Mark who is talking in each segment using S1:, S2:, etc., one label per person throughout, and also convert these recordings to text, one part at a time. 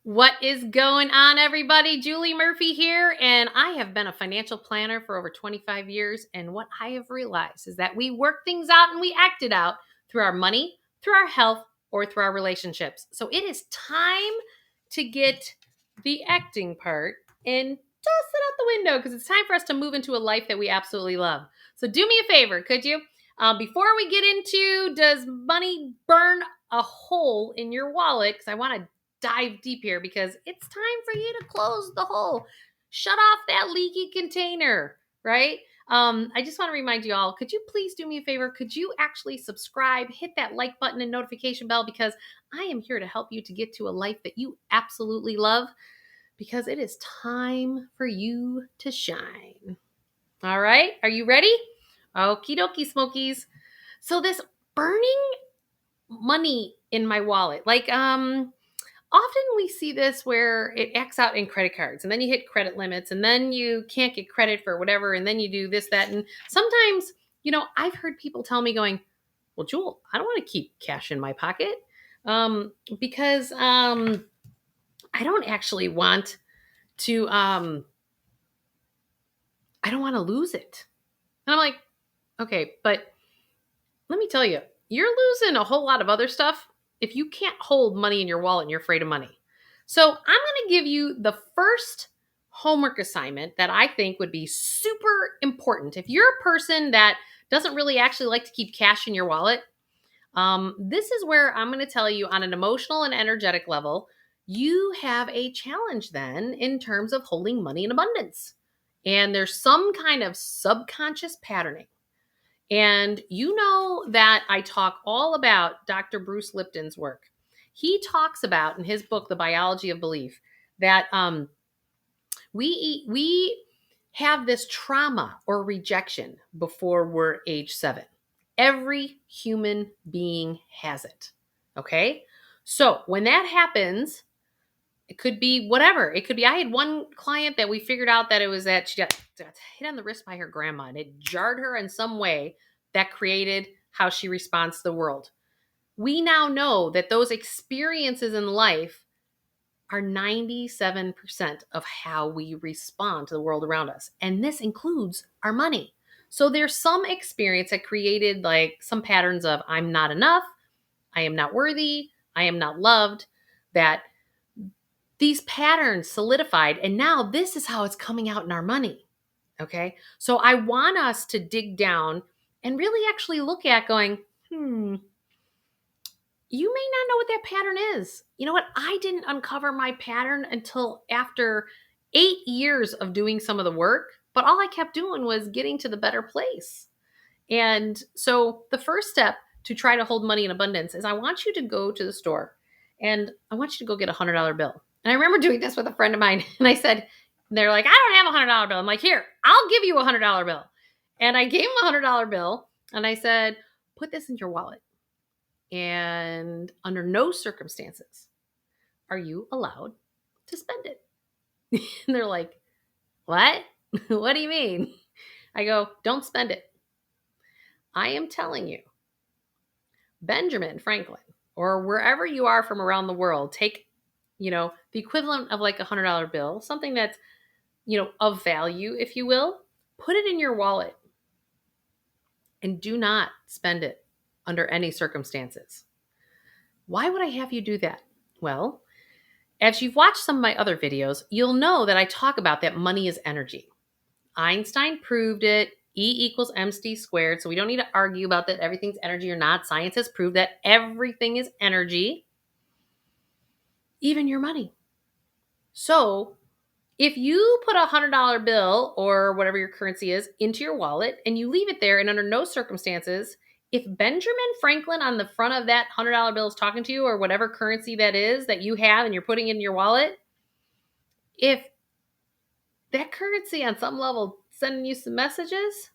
S1: What is going on, everybody? Julie Murphy here, and I have been a financial planner for over 25 years. And what I have realized is that we work things out and we act it out through our money, through our health, or through our relationships. So it is time to get the acting part and toss it out the window because it's time for us to move into a life that we absolutely love. So do me a favor, could you? Before we get into does money burn a hole in your wallet, because I want to dive deep here because it's time for you to close the hole. Shut off that leaky container, right? I just want to remind you all, could you please do me a favor? Could you actually subscribe, hit that like button and notification bell, because I am here to help you to get to a life that you absolutely love, because it is time for you to shine. All right, are you ready? Okie dokie, smokies. So this burning money in my wallet, often we see this where it acts out in credit cards and then you hit credit limits and then you can't get credit for whatever. And then you do this, that. And sometimes, I've heard people tell me going, well, Jewel, I don't want to keep cash in my pocket because I don't actually want to, I don't want to lose it. And I'm like, okay, but let me tell you, you're losing a whole lot of other stuff if you can't hold money in your wallet and you're afraid of money. So I'm going to give you the first homework assignment that I think would be super important. If you're a person that doesn't really actually like to keep cash in your wallet, this is where I'm going to tell you on an emotional and energetic level, you have a challenge then in terms of holding money in abundance. And there's some kind of subconscious patterning. And you know that I talk all about Dr. Bruce Lipton's work. He talks about in his book, The Biology of Belief, that we have this trauma or rejection before we're age 7. Every human being has it. Okay? So when that happens, it could be whatever. It could be, I had one client that we figured out that it was that she got hit on the wrist by her grandma and it jarred her in some way that created how she responds to the world. We now know that those experiences in life are 97% of how we respond to the world around us. And this includes our money. So there's some experience that created like some patterns of I'm not enough, I am not worthy, I am not loved, that these patterns solidified. And now this is how it's coming out in our money. Okay. So I want us to dig down and really actually look at going, you may not know what that pattern is. You know what? I didn't uncover my pattern until after 8 years of doing some of the work, but all I kept doing was getting to the better place. And so the first step to try to hold money in abundance is I want you to go to the store and I want you to go get $100 bill. And I remember doing this with a friend of mine and I said, they're like, I don't have $100 bill. I'm like, here, I'll give you $100 bill. And I gave him $100 bill and I said, put this in your wallet. And under no circumstances are you allowed to spend it. And they're like, what? What do you mean? I go, don't spend it. I am telling you, Benjamin Franklin, or wherever you are from around the world, take, the equivalent of like $100 bill, something that's, of value, if you will, put it in your wallet and do not spend it under any circumstances. Why would I have you do that? Well, as you've watched some of my other videos, you'll know that I talk about that money is energy. Einstein proved it. E equals mc squared. So we don't need to argue about that everything's energy or not. Science has proved that everything is energy, even your money. So if you put a $100 bill or whatever your currency is into your wallet and you leave it there, and under no circumstances, if Benjamin Franklin on the front of that $100 bill is talking to you, or whatever currency that is that you have and you're putting in your wallet, if that currency on some level sending you some messages,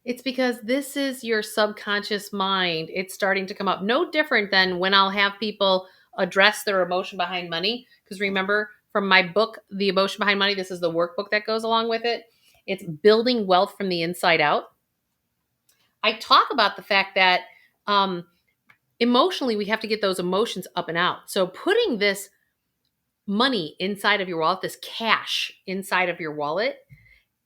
S1: it's because this is your subconscious mind. It's starting to come up. No different than when I'll have people address their emotion behind money. Because remember, from my book, The Emotion Behind Money, this is the workbook that goes along with it. It's building wealth from the inside out. I talk about the fact that emotionally, we have to get those emotions up and out. So putting this money inside of your wallet, this cash inside of your wallet,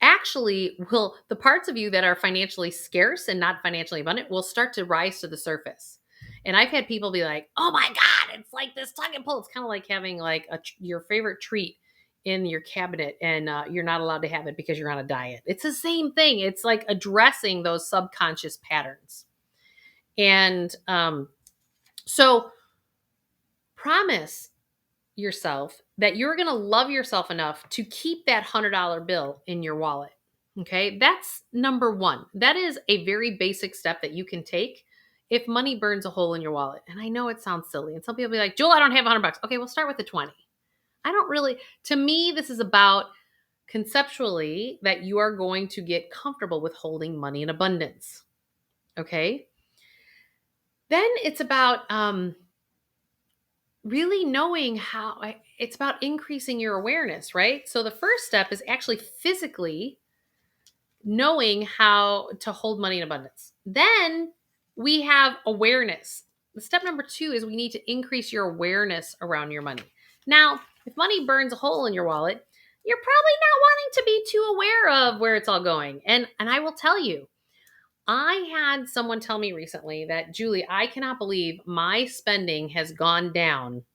S1: actually will, the parts of you that are financially scarce and not financially abundant will start to rise to the surface. And I've had people be like, "Oh my God, it's like this tug and pull." It's kind of like having like your favorite treat in your cabinet and you're not allowed to have it because you're on a diet. It's the same thing. It's like addressing those subconscious patterns. And so promise yourself that you're going to love yourself enough to keep that $100 bill in your wallet. Okay. That's number one. That is a very basic step that you can take if money burns a hole in your wallet. And I know it sounds silly. And some people be like, "Jewel, I don't have $100. Okay, we'll start with the 20. I don't really, to me, this is about conceptually that you are going to get comfortable with holding money in abundance. Okay. Then it's about, really knowing how it's about increasing your awareness, right? So the first step is actually physically knowing how to hold money in abundance. Then we have awareness. The step number 2 is we need to increase your awareness around your money. Now, if money burns a hole in your wallet, you're probably not wanting to be too aware of where it's all going. And I will tell you, I had someone tell me recently that, "Julie, I cannot believe my spending has gone down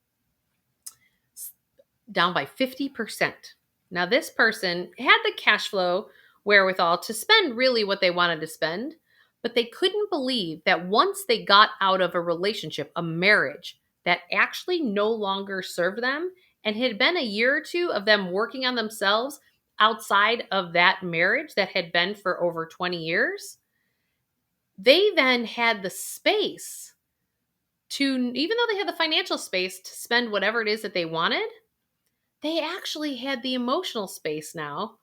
S1: by 50%. Now, this person had the cash flow wherewithal to spend really what they wanted to spend, but they couldn't believe that once they got out of a relationship, a marriage that actually no longer served them, and it had been a year or two of them working on themselves outside of that marriage that had been for over 20 years, they then had the space to, even though they had the financial space to spend whatever it is that they wanted, they actually had the emotional space now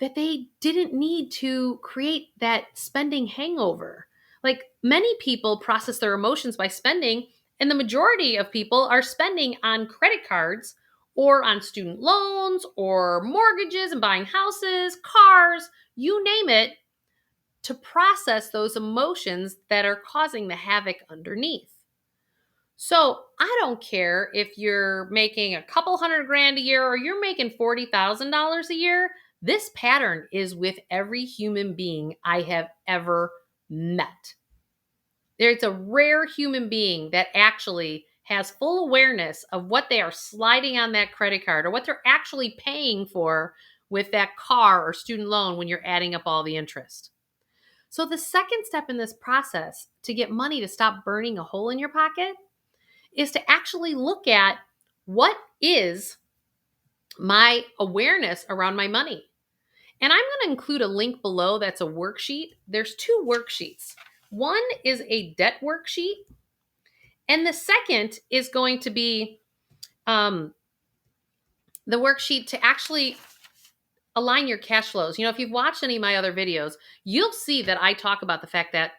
S1: that they didn't need to create that spending hangover. Like, many people process their emotions by spending, and the majority of people are spending on credit cards or on student loans or mortgages and buying houses, cars, you name it, to process those emotions that are causing the havoc underneath. So I don't care if you're making a couple $100,000 a year or you're making $40,000 a year. This pattern is with every human being I have ever met. There's a rare human being that actually has full awareness of what they are sliding on that credit card or what they're actually paying for with that car or student loan when you're adding up all the interest. So the second step in this process to get money to stop burning a hole in your pocket is to actually look at what is my awareness around my money. And I'm going to include a link below that's a worksheet. There's 2 worksheets. One is a debt worksheet, and the second is going to be the worksheet to actually align your cash flows. If you've watched any of my other videos, you'll see that I talk about the fact that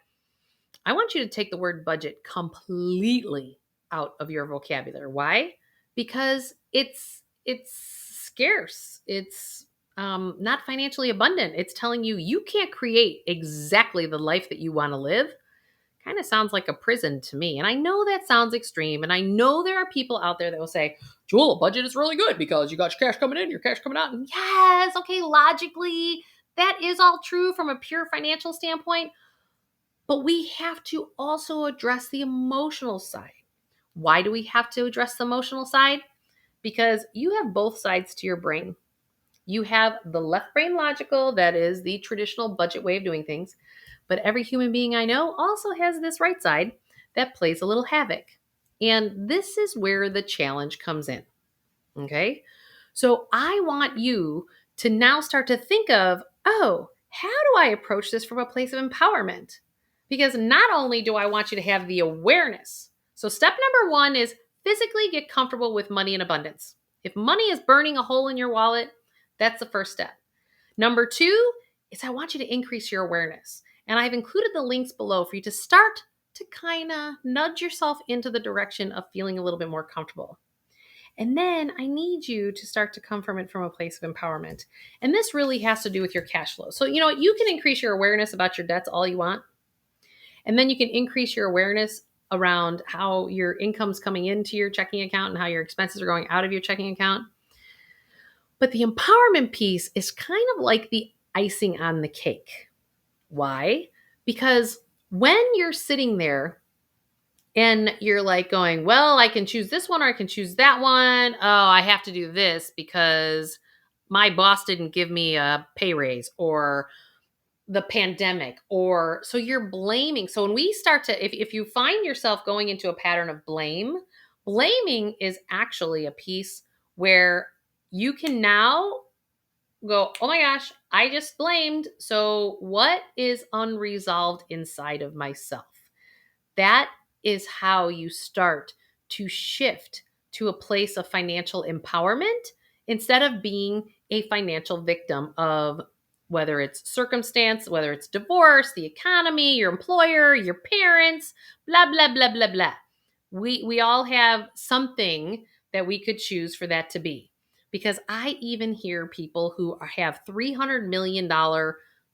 S1: I want you to take the word budget completely out of your vocabulary. Why? Because it's scarce. It's not financially abundant. It's telling you you can't create exactly the life that you want to live. Kind of sounds like a prison to me. And I know that sounds extreme. And I know there are people out there that will say, "Jewel, a budget is really good because you got your cash coming in, your cash coming out." And yes, okay, logically, that is all true from a pure financial standpoint. But we have to also address the emotional side. Why do we have to address the emotional side? Because you have both sides to your brain. You have the left brain logical, that is the traditional budget way of doing things. But every human being I know also has this right side that plays a little havoc. And this is where the challenge comes in. Okay? So I want you to now start to think of, oh, how do I approach this from a place of empowerment? Because not only do I want you to have the awareness. So step number 1 is physically get comfortable with money in abundance. If money is burning a hole in your wallet, that's the first step. Number 2 is I want you to increase your awareness. And I've included the links below for you to start to kind of nudge yourself into the direction of feeling a little bit more comfortable. And then I need you to start to come from it from a place of empowerment. And this really has to do with your cash flow. So, you can increase your awareness about your debts all you want. And then you can increase your awareness around how your income's coming into your checking account and how your expenses are going out of your checking account. But the empowerment piece is kind of like the icing on the cake. Why? Because when you're sitting there and you're like going, well, I can choose this one or I can choose that one. Oh, I have to do this because my boss didn't give me a pay raise, or the pandemic, or so you're blaming. So when we start to, if you find yourself going into a pattern of blaming is actually a piece where you can now go, oh my gosh, I just blamed. So what is unresolved inside of myself? That is how you start to shift to a place of financial empowerment instead of being a financial victim of whether it's circumstance, whether it's divorce, the economy, your employer, your parents, blah, blah, blah, blah, blah. We all have something that we could choose for that to be. Because I even hear people who have $300 million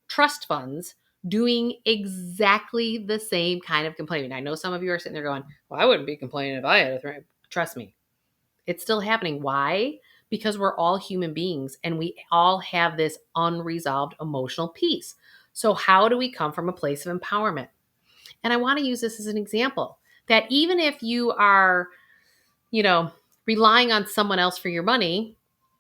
S1: trust funds doing exactly the same kind of complaining. I know some of you are sitting there going, well, I wouldn't be complaining if I had a threat. Trust me, it's still happening. Why? Because we're all human beings and we all have this unresolved emotional piece. So how do we come from a place of empowerment? And I want to use this as an example that even if you are, relying on someone else for your money,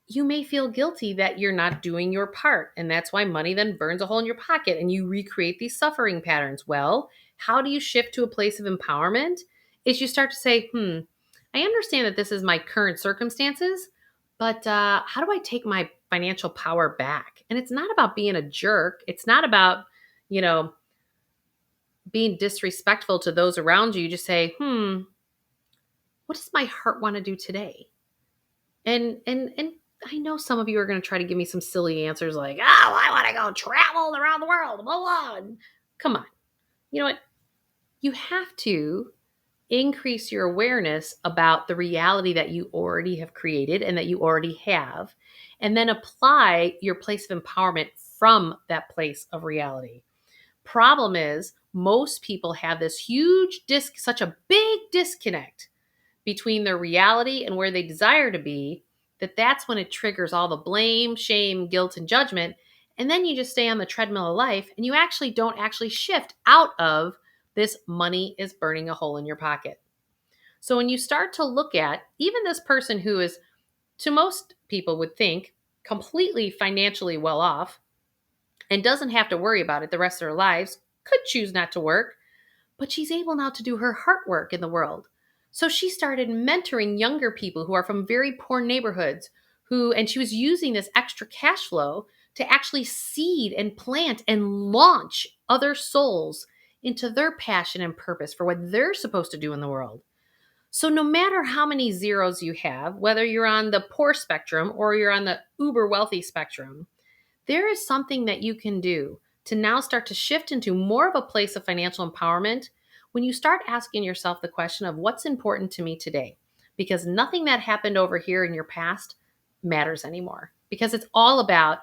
S1: you may feel guilty that you're not doing your part. And that's why money then burns a hole in your pocket and you recreate these suffering patterns. Well, how do you shift to a place of empowerment? Is you start to say, I understand that this is my current circumstances, but how do I take my financial power back? And it's not about being a jerk. It's not about, you know, being disrespectful to those around you. You just say, what does my heart want to do today? And I know some of you are going to try to give me some silly answers like, "Oh, I want to go travel around the world." Blah, blah. Come on. You know what? You have to increase your awareness about the reality that you already have created and that you already have, and then apply your place of empowerment from that place of reality. Problem is, most people have this such a big disconnect between their reality and where they desire to be, that's when it triggers all the blame, shame, guilt, and judgment. And then you just stay on the treadmill of life and you actually don't actually shift out of this money is burning a hole in your pocket. So when you start to look at even this person who is, to most people would think, completely financially well off and doesn't have to worry about it the rest of their lives, could choose not to work, but she's able now to do her heart work in the world. So she started mentoring younger people who are from very poor neighborhoods and she was using this extra cash flow to actually seed and plant and launch other souls into their passion and purpose for what they're supposed to do in the world. So no matter how many zeros you have, whether you're on the poor spectrum or you're on the uber wealthy spectrum, there is something that you can do to now start to shift into more of a place of financial empowerment when you start asking yourself the question of what's important to me today. Because nothing that happened over here in your past matters anymore. Because it's all about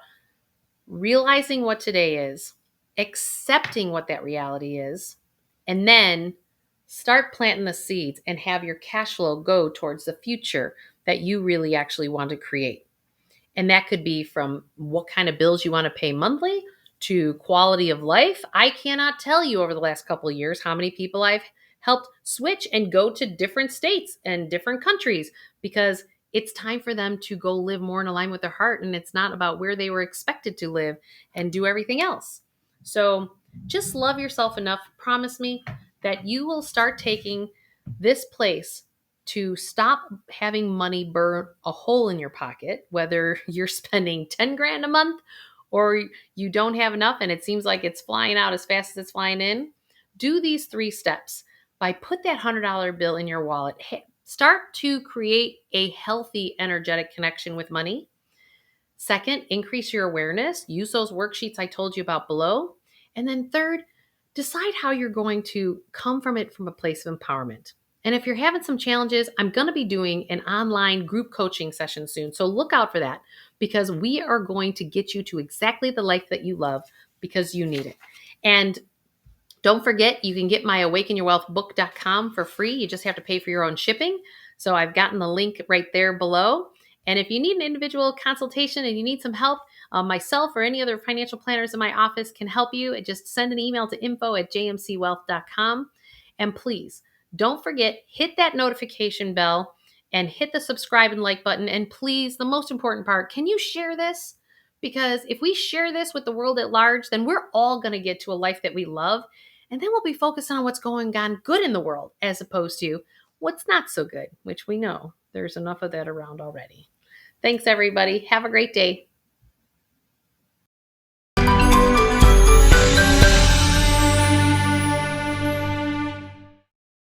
S1: realizing what today is, accepting what that reality is, and then start planting the seeds and have your cash flow go towards the future that you really actually want to create. And that could be from what kind of bills you want to pay monthly to quality of life. I cannot tell you over the last couple of years how many people I've helped switch and go to different states and different countries because it's time for them to go live more in alignment with their heart. And it's not about where they were expected to live and do everything else. So just love yourself enough. Promise me that you will start taking this place to stop having money burn a hole in your pocket, whether you're spending 10 grand a month or you don't have enough and it seems like it's flying out as fast as it's flying in. Do these 3 steps. Put that $100 bill in your wallet. Start to create a healthy, energetic connection with money. Second, increase your awareness. Use those worksheets I told you about below. And then third, decide how you're going to come from it from a place of empowerment. And if you're having some challenges, I'm going to be doing an online group coaching session soon. So look out for that because we are going to get you to exactly the life that you love because you need it. And Don't forget, you can get my awakenyourwealthbook.com for free. You just have to pay for your own shipping. So I've gotten the link right there below. And if you need an individual consultation and you need some help, myself or any other financial planners in my office can help you. Just send an email to info@jmcwealth.com. And please don't forget, hit that notification bell and hit the subscribe and like button. And please, the most important part, can you share this? Because if we share this with the world at large, then we're all going to get to a life that we love. And then we'll be focused on what's going on good in the world as opposed to what's not so good, which we know there's enough of that around already. Thanks, everybody. Have a great day.